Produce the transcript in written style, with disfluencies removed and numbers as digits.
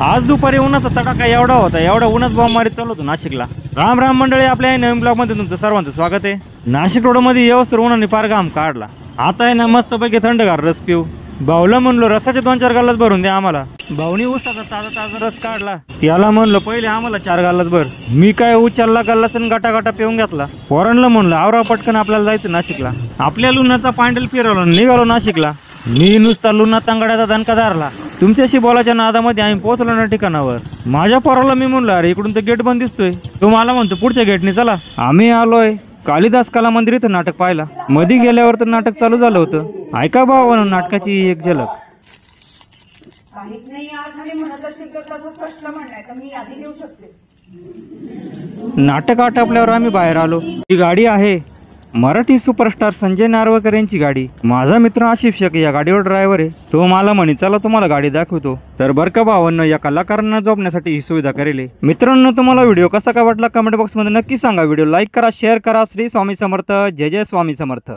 आज दुपारी उन्हाचा तडाखा एवढा होता, एवढा उन्हात बॉम्ब मारीत चालू होतो नाशिकला। राम राम मंडळी, आपल्या नवीन ब्लॉग मध्ये तुमचं सर्वांचं स्वागत आहे। नाशिक रोड मध्ये व्यवस्थित उन्हाने पार घाम काढला। आता आहे ना मस्त पैकी थंडगार रस पिऊ। भाऊला म्हणलो रसाचे 2-4 गालाच भरून द्या आम्हाला। भाऊनी उसाचा ताजा ताजा रस काढला, त्याला म्हणलं पहिले आम्हाला 4 गालाच भर। मी काय उचलला गल्लास आणि गाटा गाटा पिऊन घेतला। पोरांना म्हणलं आवरा पटकन आपल्याला जायचं नाशिकला। आपल्या लुणाचा पांडल फिरवला, निघालो नाशिकला। मी नुसता लुणा तांगड्याचा दणका धरला। तुमच्याशी बोलायच्या नादामध्ये आम्ही पोहोचलो ना ठिकाणावर। माझ्या पोराला मी म्हणलं अरे इकडून तर गेट बंद दिसतोय। तो मला म्हणतो पुढच्या गेटने चला। आम्ही आलोय कालिदास कला मंदिर इथं नाटक पाहायला। मध्ये गेल्यावर तर नाटक चालू झालं होतं। ऐका भावा नाटकाची एक झलक। काहीच नाही आठ म्हणत असेल तर तसं स्पष्ट म्हणणं तर मी आधी देऊ शकते। नाटक आटपल्यावर आम्ही बाहेर आलो। ही गाडी आहे मराठी सुपरस्टार संजय नार्वेकर यांची गाडी। माझा मित्र आशिफ शेख या गाडीवर ड्रायव्हर आहे। तो मला म्हणे चला तुम्हाला गाडी दाखवतो। तर बरं का भावांनो, या कलाकारांना झोपण्यासाठी ही सुविधा करेल। मित्रांनो, तुम्हाला व्हिडिओ कसा का वाटला कमेंट बॉक्स मध्ये नक्की सांगा। व्हिडिओ लाईक करा, शेअर करा। श्री स्वामी समर्थ, जय जय स्वामी समर्थ।